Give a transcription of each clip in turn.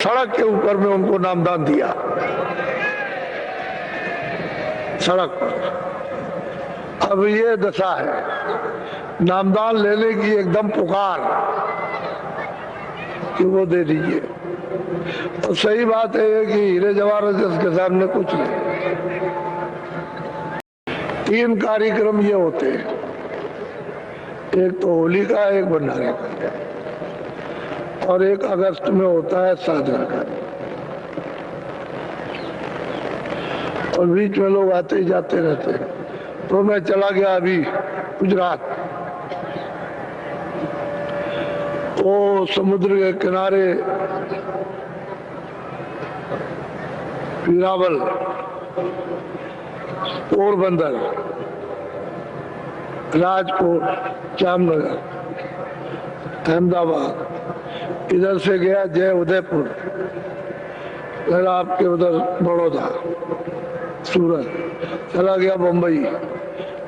सड़क के ऊपर में उनको नामदान दिया, सड़क पर। अब ये दशा है, नामदान लेने की एकदम पुकार कि वो दे दीजिए। और सही बात है कि हीरे जवाहरात के सामने कुछ नहीं। 3 कार्यक्रम ये होते हैं, एक तो होली का, एक भंडारे का, और एक अगस्त में होता है साधना का। और बीच में लोग आते ही जाते रहते हैं। तो मैं चला गया अभी गुजरात, वो समुद्र के किनारे पीरावल, पोरबंदर, राजकोट, जामनगर, अहमदाबाद, इधर से गया जय उदयपुर, फिर आपके उधर बड़ौदा, सूरत, चला गया बम्बई,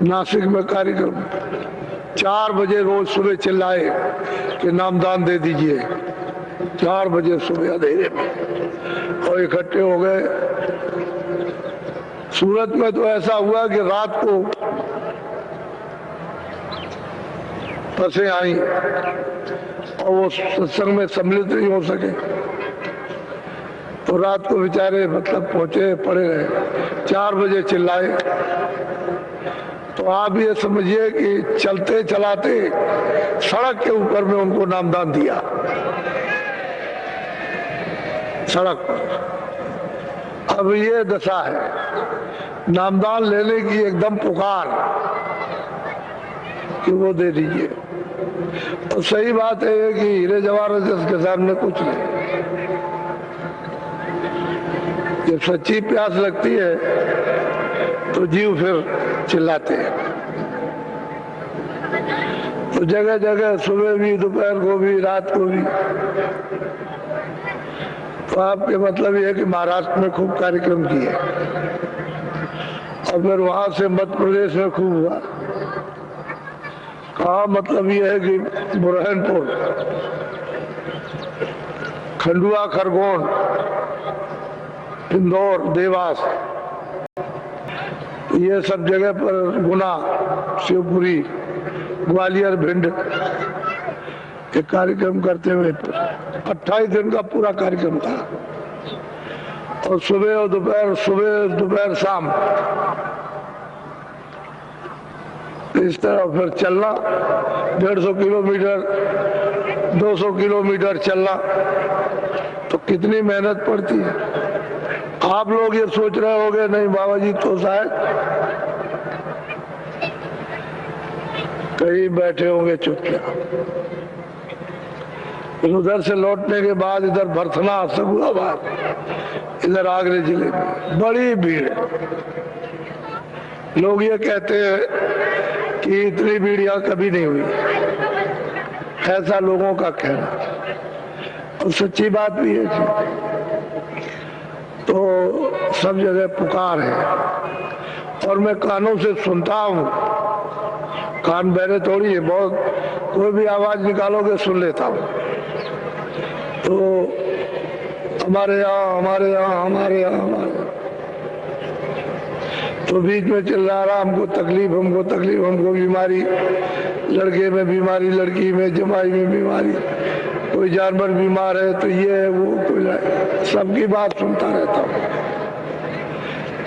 नासिक में कार्यक्रम। 4 बजे रोज सुबह चिल्लाए कि नामदान दे दीजिए, 4 बजे सुबह अंधेरे में, और इकट्ठे हो गए। सूरत में तो ऐसा हुआ कि रात को बसें आई और वो सत्संग में सम्मिलित नहीं हो सके, तो रात को बेचारे मतलब पहुंचे, पड़े रहे। 4 बजे चिल्लाए। तो आप ये समझिए कि चलते चलाते सड़क के ऊपर में उनको नामदान दिया, सड़क पर। अब ये दशा है, नामदान लेने की एकदम पुकार कि वो दे दीजिए। और सही बात है कि हीरे जवाहरात के सामने कुछ नहीं। जब सच्ची प्यास लगती है तो जीव फिर चिल्लाते हैं। तो जगह जगह सुबह भी, दोपहर को भी, रात को भी। तो आपके मतलब ये है कि महाराष्ट्र में खूब कार्यक्रम किए, और फिर वहां से मध्य प्रदेश में खूब हुआ। कहा मतलब ये है कि बुरहानपुर, खंडवा, खरगोन, इंदौर, देवास, ये सब जगह पर, गुना, शिवपुरी, ग्वालियर, भिंड, एक कार्यक्रम करते हुए 28 दिन का पूरा कार्यक्रम था। और सुबह और दोपहर, सुबह दोपहर शाम, इस तरह फिर चलना, 150 किलोमीटर, 200 किलोमीटर चलना, तो कितनी मेहनत पड़ती है। आप लोग ये सोच रहे होंगे नहीं बाबा जी तो शायद कहीं बैठे होंगे चुपचाप। उधर से लौटने के बाद इधर भरथना, सगुनाबाद, इधर आगरे जिले में बड़ी भीड़ है। लोग ये कहते हैं कि इतनी भीड़ यहाँ कभी नहीं हुई, ऐसा लोगों का कहना, और सच्ची बात भी है। तो सब जगह पुकार है, और मैं कानों से सुनता हूँ, कान बहरे थोड़ी है, बहुत कोई भी आवाज निकालोगे सुन लेता हूँ। तो हमारे यहाँ, हमारे यहाँ, हमारे यहाँ, हमारे यहाँ, तो बीच में चिल्ला रहा, हमको तकलीफ, हमको तकलीफ, हमको बीमारी, लड़के में बीमारी, लड़की में, जमाई में बीमारी, कोई जानवर बीमार है तो ये है वो, कोई सबकी बात सुनता रहता हूँ।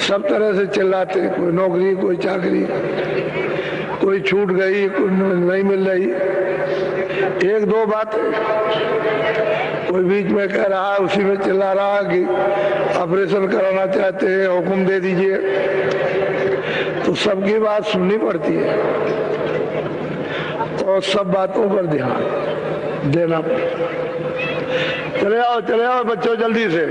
सब तरह से चिल्लाते, कोई नौकरी, कोई चाकरी, कोई छूट गई, कोई नहीं मिल रही। 1-2 बात कोई बीच में कह रहा है, उसी में चिल्ला रहा कि ऑपरेशन कराना चाहते हैं, हुक्म दे दीजिए। तो सबकी बात सुननी पड़ती है, और सब बातों पर ध्यान देना पड़ता। चले आओ बच्चों जल्दी से।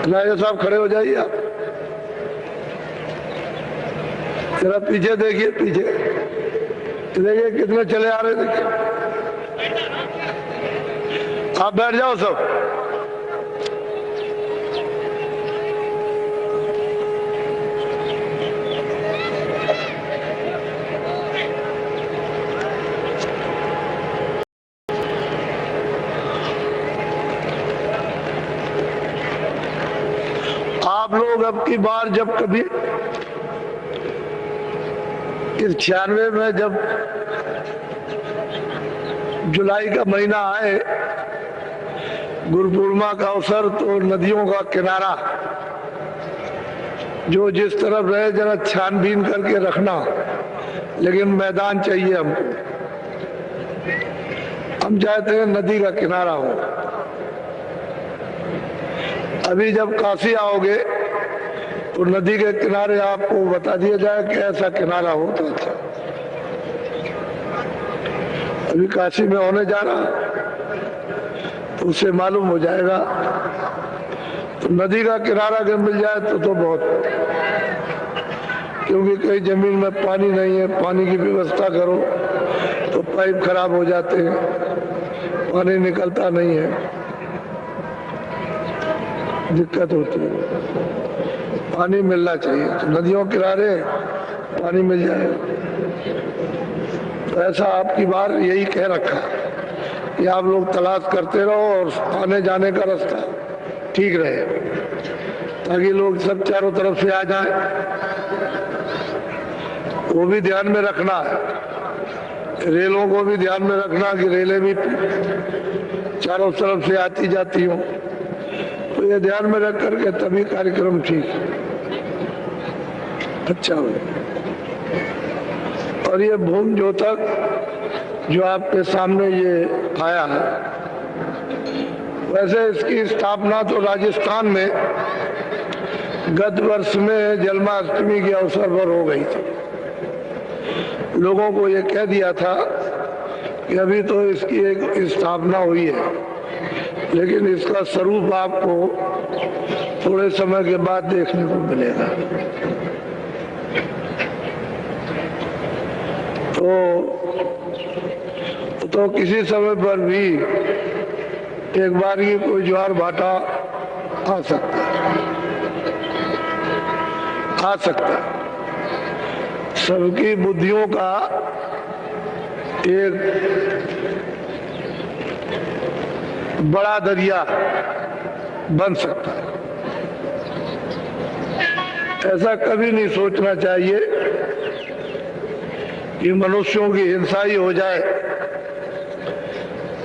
राजा साहब खड़े हो जाइए आप। जरा पीछे देखिए, पीछे देखिए कितने चले आ रहे, देखिए। आप बैठ जाओ सब। आप लोग अब की बार जब कभी इस 96 में जब जुलाई का महीना आए, गुरु पूर्णिमा का अवसर, तो नदियों का किनारा जो जिस तरफ रहे जरा छानबीन करके रखना, लेकिन मैदान चाहिए हमको। हम चाहते हैं नदी का किनारा हो। अभी जब काशी आओगे तो नदी के किनारे आपको बता दिया जाए कि ऐसा किनारा होता था। अभी काशी में होने जा रहा तो उससे मालूम हो जाएगा। तो नदी का किनारा अगर मिल जाए तो बहुत, क्योंकि कई जमीन में पानी नहीं है, पानी की व्यवस्था करो तो पाइप खराब हो जाते हैं, पानी निकलता नहीं है, दिक्कत होती है। पानी मिलना चाहिए, तो नदियों किनारे पानी मिल जाए। तो ऐसा आपकी बार यही कह रखा कि आप लोग तलाश करते रहो और आने जाने का रास्ता ठीक रहे, ताकि लोग सब चारों तरफ से आ जाएं। वो भी ध्यान में रखना है, रेलों को भी ध्यान में रखना कि रेलें भी चारों तरफ से आती जाती हों। तो ये ध्यान में रख करके तभी कार्यक्रम ठीक अच्छा हो। और ये भूम ज्योतक जो आपके सामने ये आया है, वैसे इसकी स्थापना तो राजस्थान में गत वर्ष में जन्माष्टमी के अवसर पर हो गई थी। लोगों को ये कह दिया था कि अभी तो इसकी एक स्थापना हुई है, लेकिन इसका स्वरूप आपको थोड़े समय के बाद देखने को मिलेगा। तो किसी समय पर भी एक बार ही कोई ज्वार भाटा आ सकता है। सबकी बुद्धियों का एक बड़ा दरिया बन सकता है। ऐसा कभी नहीं सोचना चाहिए कि मनुष्यों की हिंसा ही हो जाए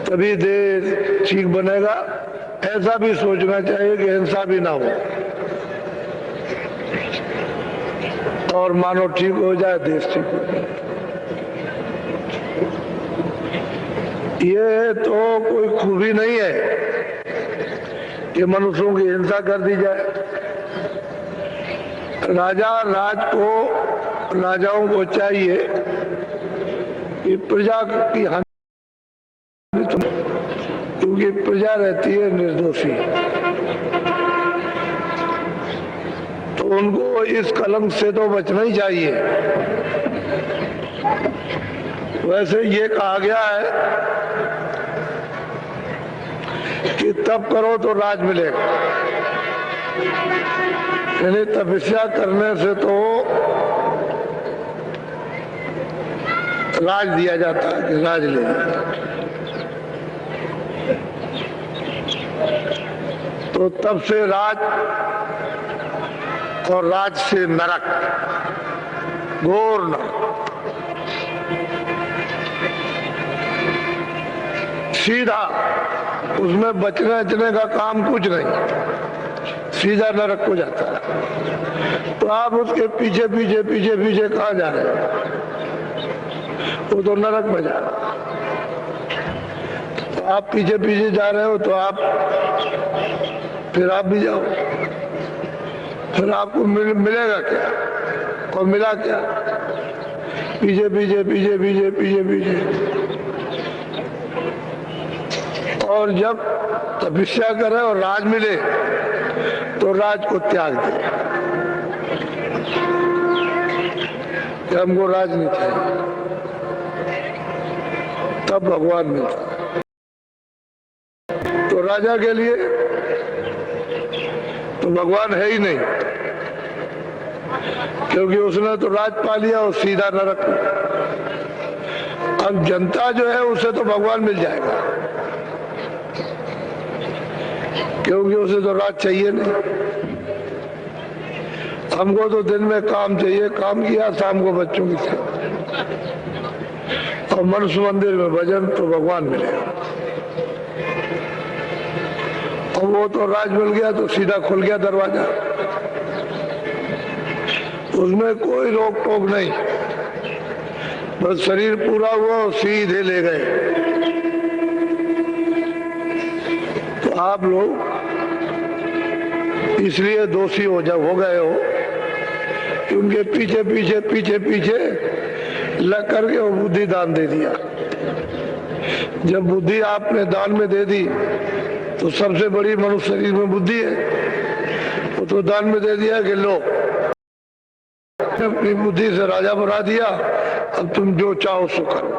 तभी देश ठीक बनेगा। ऐसा भी सोचना चाहिए कि हिंसा भी ना हो और मानव ठीक हो जाए, देश ठीक हो जाए। ये तो कोई खूबी नहीं है कि मनुष्यों की हिंसा कर दी जाए। राजाओं को चाहिए कि प्रजा की हानि, क्योंकि प्रजा रहती है निर्दोषी, तो उनको इस कलंक से तो बचना ही चाहिए। वैसे ये कहा गया है कि तप करो तो राज मिलेगा, यानी तपस्या करने से तो राज दिया जाता है कि राज ले। तो तब से राज और राज से नरक, घोर नरक। सीधा उसमें बचने बचने का काम कुछ नहीं, सीधा नरक को जाता है। तो आप उसके पीछे पीछे पीछे पीछे कहाँ जा रहे हैं? वो तो नरक में जा रहा है। तो आप पीछे पीछे जा रहे हो तो आप फिर आप भी जाओ, फिर आपको मिलेगा क्या? और मिला क्या? पीछे पीछे पीछे पीछे पीछे पीछे। और जब तपस्या करे और राज मिले तो राज को त्याग दे। कि हमको राज नहीं चाहिए, तब भगवान मिलता। तो राजा के लिए तो भगवान है ही नहीं, क्योंकि उसने तो राज पा लिया और सीधा नरक। अब जनता जो है उसे तो भगवान मिल जाएगा, क्योंकि उसे तो राज चाहिए नहीं। हमको तो दिन में काम चाहिए, काम किया, शाम को बच्चों की सेवा और मनुष्य मंदिर में भजन, तो भगवान मिलेगा। और वो तो राज मिल गया तो सीधा खुल गया दरवाजा, उसमें कोई रोक टोक नहीं, बस शरीर पूरा हुआ और सीधे ले गए। तो आप लोग इसलिए दोषी हो गए हो कि उनके पीछे पीछे पीछे पीछे लग करके वो बुद्धि दान दे दिया। जब बुद्धि आपने दान में दे दी तो सबसे बड़ी मनुष्य शरीर में बुद्धि है, वो तो दान में दे दिया कि लो, अपनी बुद्धि से राजा बना दिया, अब तुम जो चाहो सो करो।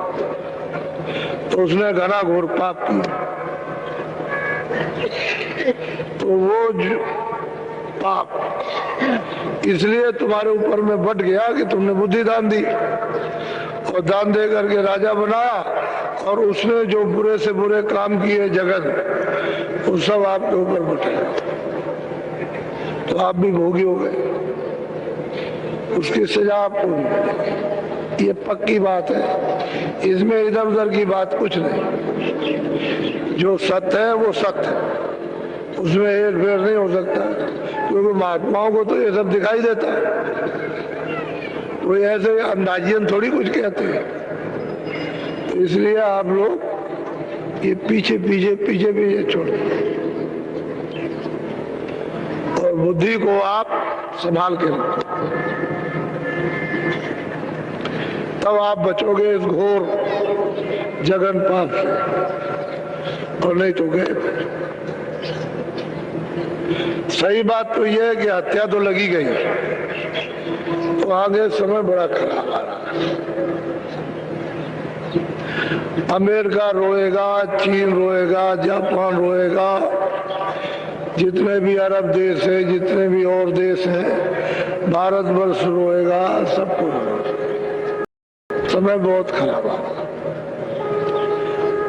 तो उसने घना घोर पाप किया। तो वो पाप इसलिए तुम्हारे ऊपर में बढ़ गया कि तुमने बुद्धि दान दी और दान दे करके राजा बनाया, और उसने जो बुरे से बुरे काम किए जगत, वो सब आपके ऊपर बटेगा। तो आप भी भोगी हो गए, उसकी सजा आपको मिलेगी। ये पक्की बात है, इसमें इधर उधर की बात कुछ नहीं। जो सत्य है वो सत्य है, उसमें हेर फेर नहीं हो सकता, क्योंकि महात्माओं को तो ये सब दिखाई देता है। वो ऐसे अंदाजियन थोड़ी कुछ कहते हैं। तो इसलिए आप लोग ये पीछे पीछे पीछे पीछे छोड़ और बुद्धि को आप संभाल के रखो, तब आप बचोगे इस घोर जगन पाप से, और नहीं तो गए। सही बात तो यह है कि हत्या तो लगी गई, तो आगे समय बड़ा खराब आ रहा है। अमेरिका रोएगा, चीन रोएगा, जापान रोएगा, जितने भी अरब देश है, जितने भी और देश हैं, भारतवर्ष रोएगा, सबको रोएगा। समय बहुत खराब आ रहा।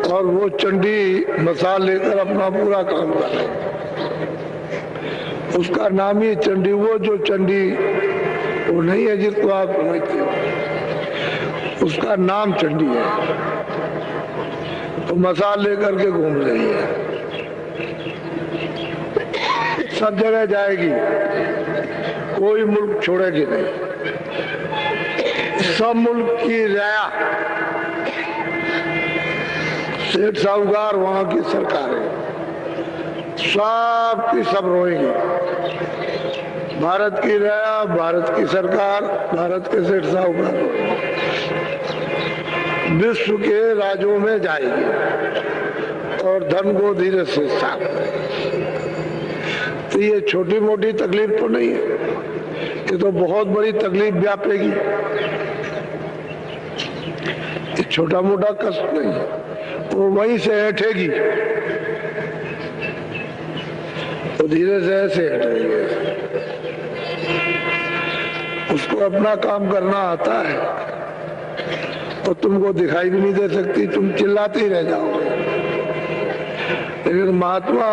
और वो चंडी मसाल लेकर अपना पूरा काम कर रहे हैं। उसका नाम ही चंडी, वो जो चंडी वो नहीं है जिसको आप समझते हो, उसका नाम चंडी है। तो मसाल लेकर के घूम रही है, सब जगह जाएगी, कोई मुल्क छोड़ेगी नहीं। सब मुल्क की राया, सेठ साहूकार वहां की सरकार है, सब की सब रोएंगी। भारत की राया, भारत की सरकार, भारत के सेठ साहूकार विश्व के राज्यों में जाएगी और धन को धीरे से साफ करेगी। तो ये छोटी मोटी तकलीफ तो नहीं है, ये तो बहुत बड़ी तकलीफ व्यापेगी। ये छोटा मोटा कष्ट नहीं है, वो वहीं से हटेगी, तो धीरे से ऐसे हटेगी। उसको अपना काम करना आता है और तुमको दिखाई भी नहीं दे सकती, तुम चिल्लाते ही रह जाओगे। लेकिन महात्मा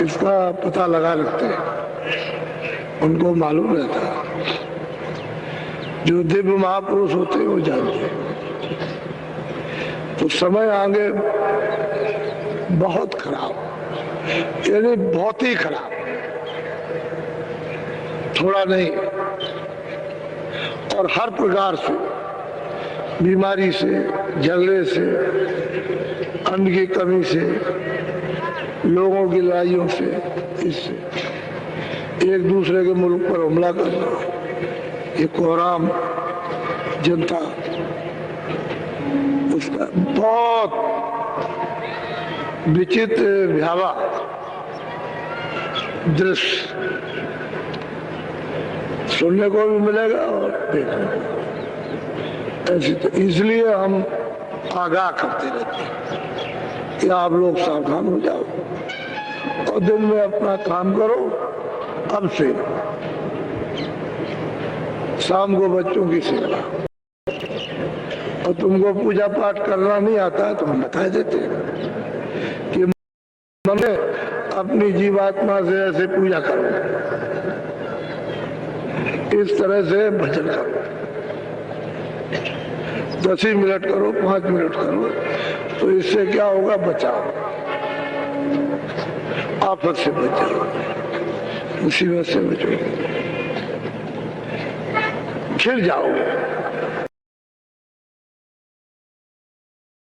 इसका पता लगा रखते हैं, उनको मालूम रहता है। जो दिव्य महापुरुष होते हैं वो जानते हैं। तो समय आगे बहुत खराब, यानी बहुत ही खराब, थोड़ा नहीं। और हर प्रकार से, बीमारी से, झगड़े से, अन्न की कमी से, लोगों की लड़ाइयों से, इससे एक दूसरे के मुल्क पर हमला करना, ये कोहराम जनता, उसका बहुत विचित्र भयावह दृश्य सुनने को भी मिलेगा और देखने को। ऐसी तो इसलिए हम आगाह करते रहते हैं कि आप लोग सावधान हो जाओ और दिन में अपना काम करो। अब से शाम को बच्चों की सेवा, और तुमको पूजा पाठ करना नहीं आता है तो हम बता देते हैं कि मन अपनी जीवात्मा से ऐसे पूजा करो, इस तरह से भजन करो, 10 ही मिनट करो, 5 मिनट करो, तो इससे क्या होगा? बचाओ, आफत से बचाओ, मुसीबत से बचो, खिल जाओगे।